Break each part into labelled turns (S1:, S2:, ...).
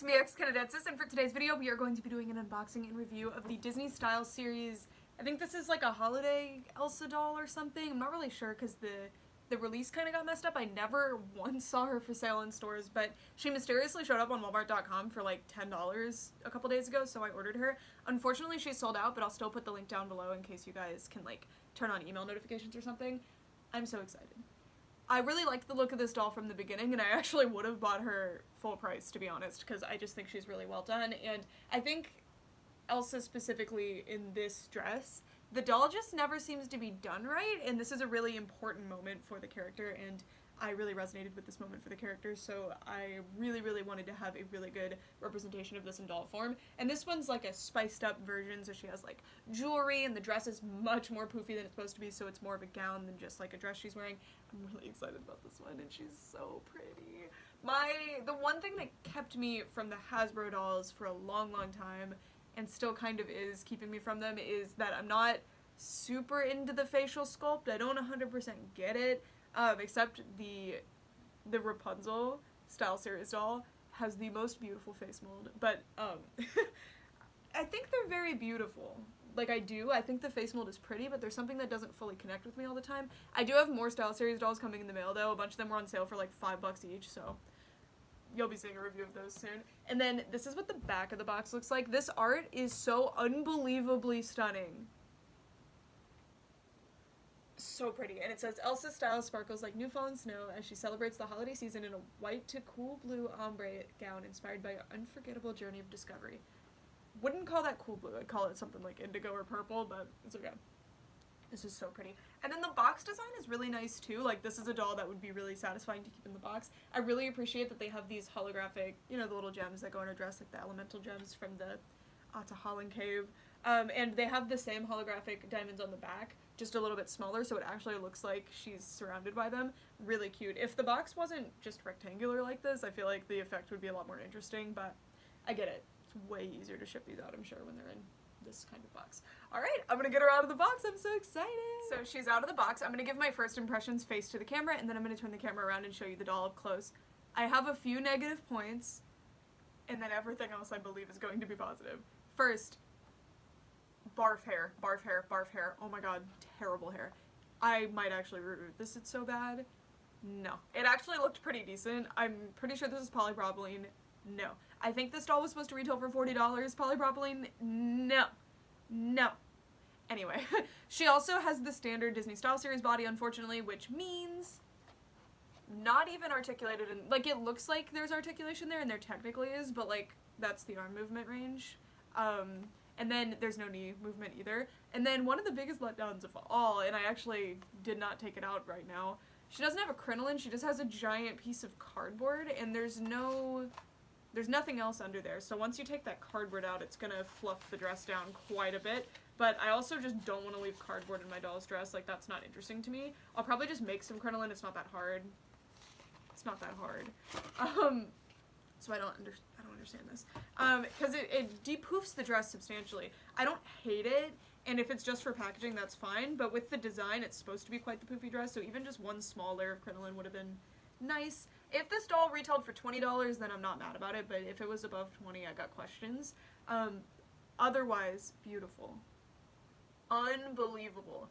S1: me, ex-Canadensis, and for today's video we are going to be doing an unboxing and review of the Disney Style series. I think this is like a holiday Elsa doll or something. I'm not really sure because the release kind of got messed up. I never once saw her for sale in stores, but she mysteriously showed up on Walmart.com for like $10 a couple days ago, so I ordered her. Unfortunately, she's sold out, but I'll still put the link down below in case you guys can like turn on email notifications or something. I'm so excited. I really liked the look of this doll from the beginning, and I actually would have bought her full price, to be honest, because I just think she's really well done. And I think Elsa specifically in this dress, the doll just never seems to be done right, and this is a really important moment for the character, and I really resonated with this moment for the character, so I really wanted to have a really good representation of this in doll form. And this one's like a spiced up version, so she has like jewelry, and the dress is much more poofy than it's supposed to be, so it's more of a gown than just like a dress she's wearing. I'm really excited about this one, and she's so pretty. The one thing that kept me from the Hasbro dolls for a long time, and still kind of is keeping me from them, is that I'm not super into the facial sculpt. I don't 100% get it. Except the Rapunzel Style Series doll has the most beautiful face mold, but I think they're very beautiful. Like, I think the face mold is pretty, but there's something that doesn't fully connect with me all the time. I do have more Style Series dolls coming in the mail though. A bunch of them were on sale for like $5 each, so you'll be seeing a review of those soon. And then this is what the back of the box looks like. This art is so unbelievably stunning. So pretty, and it says Elsa's style sparkles like new fallen snow as she celebrates the holiday season in a white to cool blue ombre gown inspired by an unforgettable journey of discovery. Wouldn't call that cool blue, I'd call it something like indigo or purple, but it's okay. This is so pretty. And then the box design is really nice too. Like, this is a doll that would be really satisfying to keep in the box. I really appreciate that they have these holographic, you know, the little gems that go in her dress, like the elemental gems from the Atahalan cave. And they have the same holographic diamonds on the back, just a little bit smaller, so it actually looks like she's surrounded by them. Really cute. If the box wasn't just rectangular like this, I feel like the effect would be a lot more interesting, but I get it. It's way easier to ship these out, I'm sure, when they're in this kind of box. Alright, I'm gonna get her out of the box. I'm so excited! So she's out of the box. I'm gonna give my first impressions face to the camera, and then I'm gonna turn the camera around and show you the doll up close. I have a few negative points, and then everything else I believe is going to be positive. First, barf hair, barf hair, barf hair. Oh my god, terrible hair. I might actually root this, it's so bad. No. It actually looked pretty decent. I'm pretty sure this is polypropylene. No. I think this doll was supposed to retail for $40. Polypropylene? No. No. Anyway, she also has the standard Disney Style Series body, unfortunately, which means not even articulated, and like, it looks like there's articulation there, and there technically is, but like, that's the arm movement range. And then there's no knee movement either. And then one of the biggest letdowns of all, and I actually did not take it out right now, she doesn't have a crinoline, she just has a giant piece of cardboard, and there's nothing else under there. So once you take that cardboard out, it's gonna fluff the dress down quite a bit. But I also just don't want to leave cardboard in my doll's dress. Like, that's not interesting to me. I'll probably just make some crinoline. It's not that hard. It's not that hard. So I don't understand this. Because it de-poofs the dress substantially. I don't hate it, and if it's just for packaging, that's fine, but with the design, it's supposed to be quite the poofy dress, so even just one small layer of crinoline would have been nice. If this doll retailed for $20, then I'm not mad about it, but if it was above $20, I got questions. Otherwise, beautiful. Unbelievable.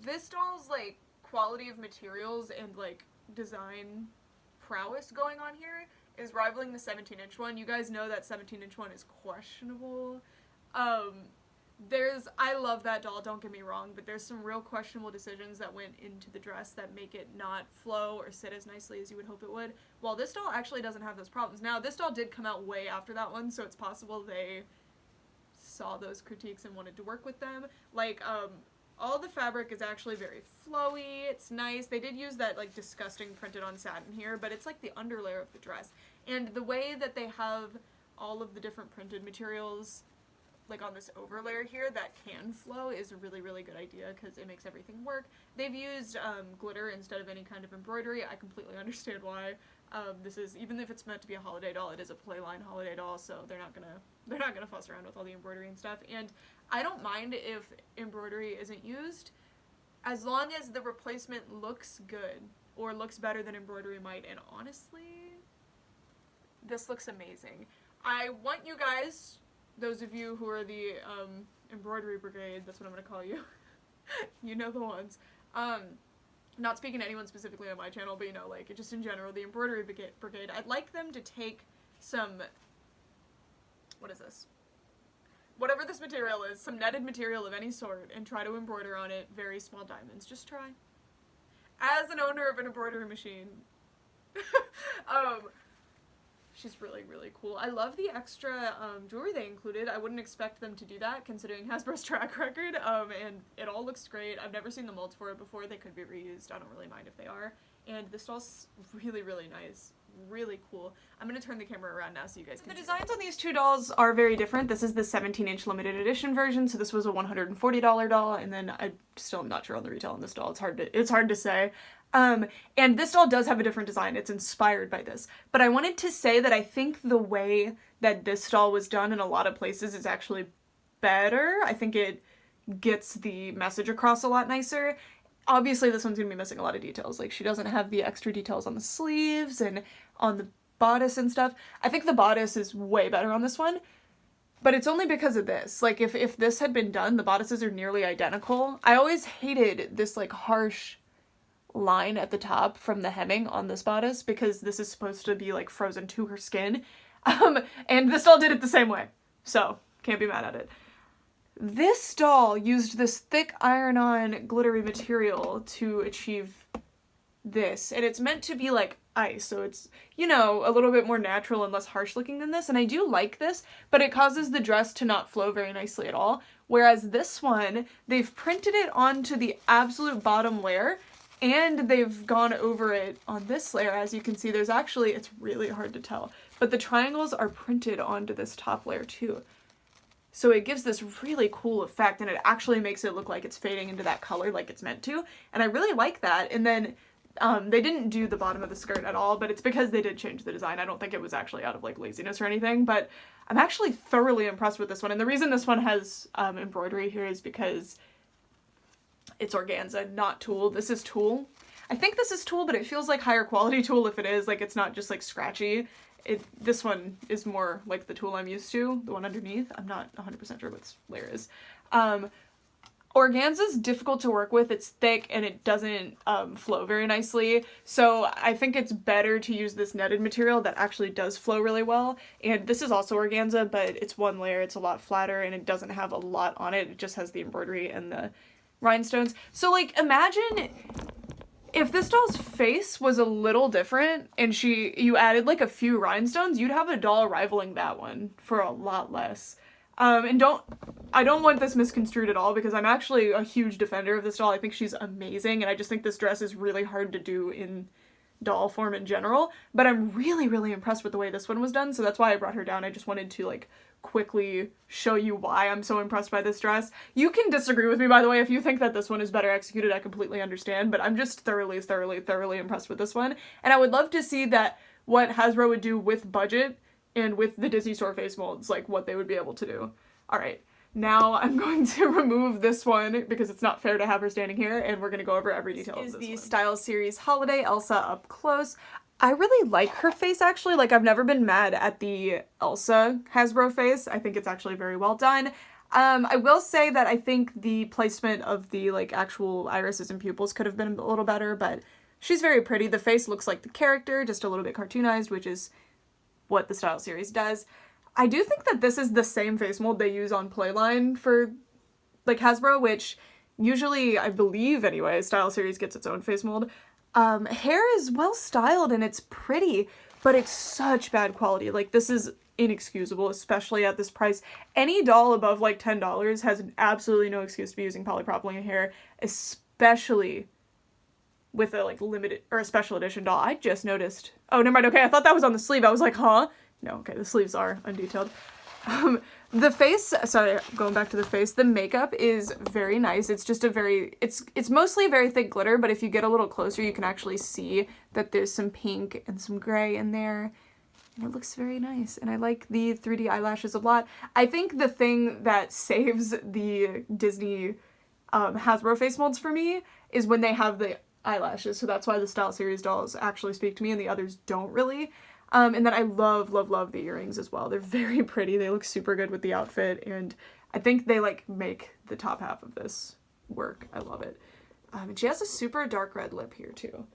S1: This doll's, like, quality of materials and, like, design prowess going on here is rivaling the 17-inch one. You guys know that 17-inch one is questionable. I love that doll, don't get me wrong, but there's some real questionable decisions that went into the dress that make it not flow or sit as nicely as you would hope it would. While this doll actually doesn't have those problems. Now, this doll did come out way after that one, so it's possible they saw those critiques and wanted to work with them. Like, all the fabric is actually very flowy, it's nice. They did use that, like, disgusting printed on satin here, but it's like the underlayer of the dress. And the way that they have all of the different printed materials, like on this overlayer here, that can flow is a really good idea because it makes everything work. They've used glitter instead of any kind of embroidery. I completely understand why. This is, even if it's meant to be a holiday doll, it is a playline holiday doll, so they're not gonna fuss around with all the embroidery and stuff. And I don't mind if embroidery isn't used, as long as the replacement looks good, or looks better than embroidery might, and honestly, this looks amazing. I want you guys, those of you who are the embroidery brigade, that's what I'm gonna call you. You know the ones. Not speaking to anyone specifically on my channel, but you know, like, just in general, the embroidery brigade, I'd like them to take some, what is this? Whatever this material is, some netted material of any sort, and try to embroider on it very small diamonds. Just try. As an owner of an embroidery machine, she's really, really cool. I love the extra jewelry they included. I wouldn't expect them to do that, considering Hasbro's track record, and it all looks great. I've never seen the molds for it before. They could be reused. I don't really mind if they are. And this doll's really, really nice. Really cool. I'm going to turn the camera around now so you guys can see. The designs on these two dolls are very different. This is the 17-inch limited edition version, so this was a $140 doll, and then I still am not sure on the retail on this doll. It's hard to say. And this doll does have a different design. It's inspired by this. But I wanted to say that I think the way that this doll was done in a lot of places is actually better. I think it gets the message across a lot nicer. Obviously, this one's gonna be missing a lot of details. Like, she doesn't have the extra details on the sleeves and on the bodice and stuff. I think the bodice is way better on this one, but it's only because of this. Like, if this had been done, the bodices are nearly identical. I always hated this, like, harsh line at the top from the hemming on this bodice because this is supposed to be, like, frozen to her skin. And this doll did it the same way, so can't be mad at it. This doll used this thick iron-on glittery material to achieve this, and it's meant to be like ice, so it's, you know, a little bit more natural and less harsh looking than this, and I do like this, but it causes the dress to not flow very nicely at all, whereas this one, they've printed it onto the absolute bottom layer, and they've gone over it on this layer. As you can see, there's actually, it's really hard to tell, but the triangles are printed onto this top layer too. So it gives this really cool effect, and it actually makes it look like it's fading into that color like it's meant to, and I really like that. And then they didn't do the bottom of the skirt at all, but it's because they did change the design. I don't think it was actually out of, like, laziness or anything, but I'm actually thoroughly impressed with this one. And the reason this one has embroidery here is because it's organza, not tulle. This is tulle. I think this is tulle, but it feels like higher quality tulle if it is. Like, it's not just, like, scratchy. This one is more like the tulle I'm used to, the one underneath. I'm not 100% sure what this layer is. Organza's difficult to work with. It's thick and it doesn't flow very nicely. So I think it's better to use this netted material that actually does flow really well. And this is also organza, but it's one layer. It's a lot flatter and it doesn't have a lot on it. It just has the embroidery and the rhinestones. So, like, imagine if this doll's face was a little different and you added, like, a few rhinestones, you'd have a doll rivaling that one for a lot less. And I don't want this misconstrued at all because I'm actually a huge defender of this doll. I think she's amazing, and I just think this dress is really hard to do in doll form in general, but I'm really, really impressed with the way this one was done, so that's why I brought her down. I just wanted to, like, quickly show you why I'm so impressed by this dress. You can disagree with me, by the way. If you think that this one is better executed, I completely understand, but I'm just thoroughly, thoroughly, thoroughly impressed with this one, and I would love to see that what Hasbro would do with budget and with the Disney Store face molds, like, what they would be able to do. Alright, now I'm going to remove this one because it's not fair to have her standing here, and we're going to go over every detail of this one. This is the Style Series Holiday Elsa up close. I really like her face, actually. Like, I've never been mad at the Elsa Hasbro face. I think it's actually very well done. I will say that I think the placement of the, like, actual irises and pupils could have been a little better, but she's very pretty. The face looks like the character, just a little bit cartoonized, which is what the Style Series does. I do think that this is the same face mold they use on Playline for, like, Hasbro, which usually, I believe anyway, Style Series gets its own face mold. Hair is well styled and it's pretty, but it's such bad quality. Like, this is inexcusable, especially at this price. Any doll above, like, $10 has absolutely no excuse to be using polypropylene hair, especially with a, like, limited or a special edition doll. I just noticed. Oh, never mind. Okay, I thought that was on the sleeve. I was like, huh? No, okay, the sleeves are undetailed. The face, sorry, going back to the face, the makeup is very nice. It's just a very, it's mostly a very thick glitter, but if you get a little closer, you can actually see that there's some pink and some gray in there. And it looks very nice. And I like the 3D eyelashes a lot. I think the thing that saves the Disney Hasbro face molds for me is when they have the eyelashes. So that's why the Style Series dolls actually speak to me and the others don't really. And then I love, love, love the earrings as well. They're very pretty. They look super good with the outfit, and I think they like make the top half of this work. I love it. And she has a super dark red lip here too.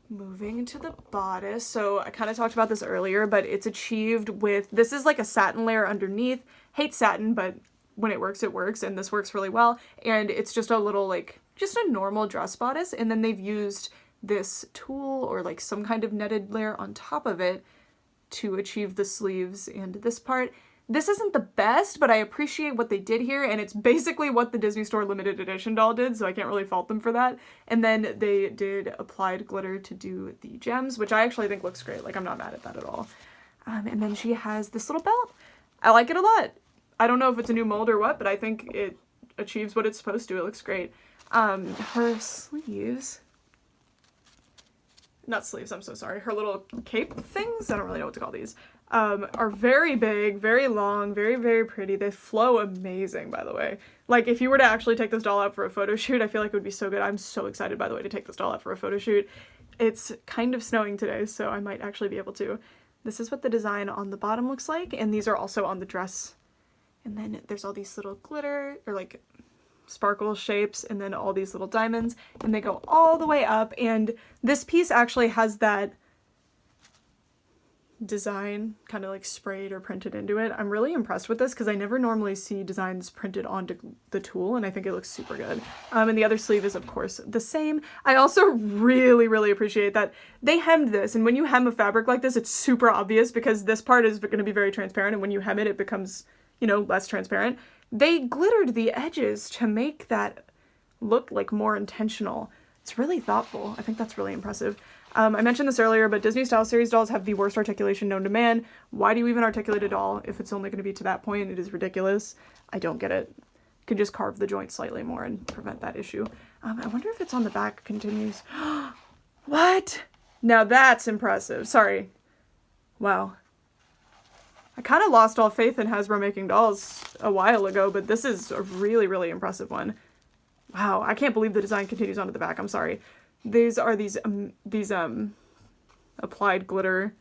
S1: Moving to the bodice. So I kind of talked about this earlier, but it's achieved with, this is like a satin layer underneath. Hate satin, but when it works, and this works really well. And it's just a little like, just a normal dress bodice. And then they've used this tulle or like some kind of netted layer on top of it to achieve the sleeves and this part. This isn't the best, but I appreciate what they did here, and it's basically what the Disney Store limited edition doll did, so I can't really fault them for that. And then they did applied glitter to do the gems, which I actually think looks great. Like, I'm not mad at that at all. And then she has this little belt. I like it a lot. I don't know if it's a new mold or what, but I think it achieves what it's supposed to. It looks great. Her sleeves... Not sleeves, I'm so sorry. Her little cape things, I don't really know what to call these, are very big, very long, very, very pretty. They flow amazing, by the way. Like, if you were to actually take this doll out for a photo shoot, I feel like it would be so good. I'm so excited, by the way, to take this doll out for a photo shoot. It's kind of snowing today, so I might actually be able to. This is what the design on the bottom looks like, and these are also on the dress. And then there's all these little glitter, or like sparkle shapes, and then all these little diamonds, and they go all the way up. And this piece actually has that design kind of like sprayed or printed into it. I'm really impressed with this because I never normally see designs printed onto the tulle, and I think it looks super good. And the other sleeve is of course the same. I also really, really appreciate that they hemmed this, and when you hem a fabric like this, it's super obvious because this part is going to be very transparent, and when you hem it, it becomes, you know, less transparent. They glittered the edges to make that look like more intentional. It's really thoughtful. I think that's really impressive. I mentioned this earlier, but Disney Style Series dolls have the worst articulation known to man. Why do you even articulate a doll if it's only going to be to that point? It is ridiculous. I don't get it. You could just carve the joint slightly more and prevent that issue. I wonder if it's on the back continues. What? Now that's impressive. Sorry. Wow. I kind of lost all faith in Hasbro making dolls a while ago, but this is a really, really impressive one. Wow, I can't believe the design continues onto the back. I'm sorry. These are these applied glitter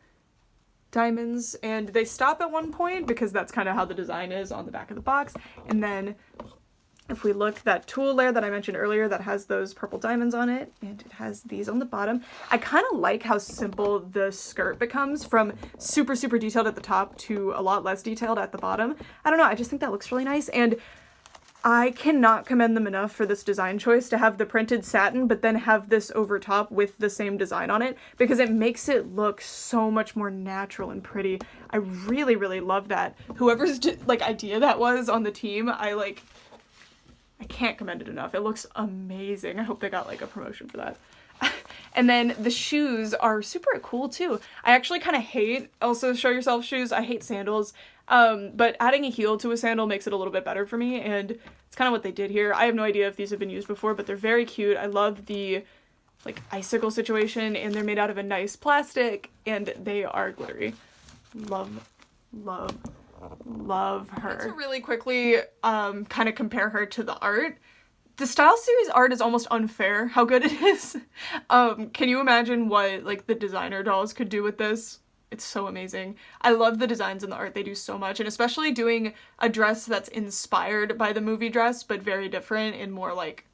S1: diamonds, and they stop at one point because that's kind of how the design is on the back of the box. And then if we look, that tulle layer that I mentioned earlier that has those purple diamonds on it, and it has these on the bottom. I kind of like how simple the skirt becomes from super, super detailed at the top to a lot less detailed at the bottom. I don't know, I just think that looks really nice, and I cannot commend them enough for this design choice to have the printed satin but then have this over top with the same design on it, because it makes it look so much more natural and pretty. I really, really love that. Whoever's like idea that was on the team, I can't commend it enough. It looks amazing. I hope they got like a promotion for that. And then the shoes are super cool too. I actually kind of hate Elsa Show Yourself shoes. I hate sandals. But adding a heel to a sandal makes it a little bit better for me, and it's kind of what they did here. I have no idea if these have been used before, but they're very cute. I love the like icicle situation, and they're made out of a nice plastic, and they are glittery. Love, love, love her. To really quickly kind of compare her to the art. The Style Series art is almost unfair how good it is. Can you imagine what like the designer dolls could do with this? It's so amazing. I love the designs and the art. They do so much, and especially doing a dress that's inspired by the movie dress but very different and more like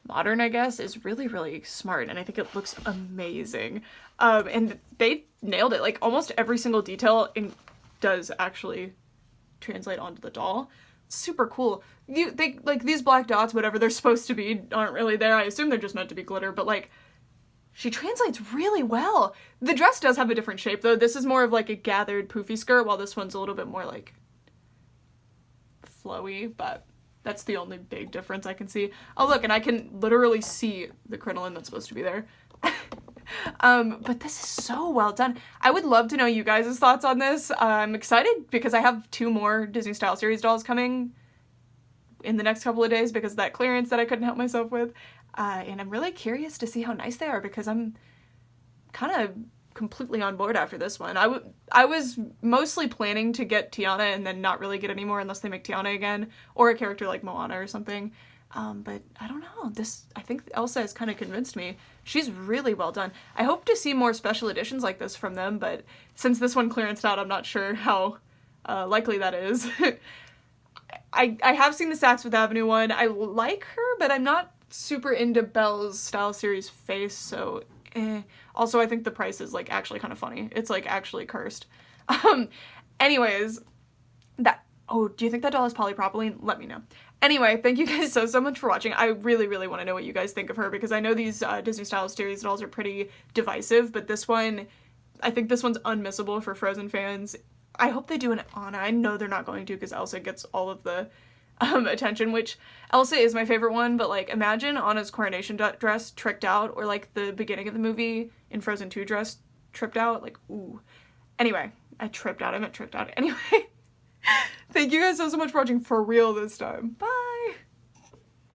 S1: modern, I guess, is really, really smart, and I think it looks amazing. And they nailed it. Like almost every single detail does actually translate onto the doll. Super cool. They like these black dots, whatever they're supposed to be, aren't really there. I assume they're just meant to be glitter, but like she translates really well. The dress does have a different shape though. This is more of like a gathered poofy skirt, while this one's a little bit more like flowy, but that's the only big difference I can see. Oh look, and I can literally see the crinoline that's supposed to be there. But this is so well done. I would love to know you guys' thoughts on this. I'm excited because I have 2 more Disney Style Series dolls coming in the next couple of days because of that clearance that I couldn't help myself with. And I'm really curious to see how nice they are because I'm kind of completely on board after this one. I was mostly planning to get Tiana and then not really get any more unless they make Tiana again, or a character like Moana or something. But I don't know. I think Elsa has kind of convinced me. She's really well done. I hope to see more special editions like this from them, but since this one clearanced out, I'm not sure how likely that is. I have seen the Saks Fifth Avenue one. I like her, but I'm not super into Belle's style series face, so Also, I think the price is, like, actually kind of funny. It's, like, actually cursed. Anyways, do you think that doll is polypropylene? Let me know. Anyway, thank you guys so much for watching. I really, really want to know what you guys think of her, because I know these Disney-style series dolls are pretty divisive, but this one, I think this one's unmissable for Frozen fans. I hope they do an Anna. I know they're not going to, because Elsa gets all of the attention, which Elsa is my favorite one, but, like, imagine Anna's coronation dress tricked out, or, like, the beginning of the movie in Frozen 2 dress tripped out. Like, ooh. Anyway, I meant tricked out. Anyway, thank you guys so much for watching, for real this time. Bye!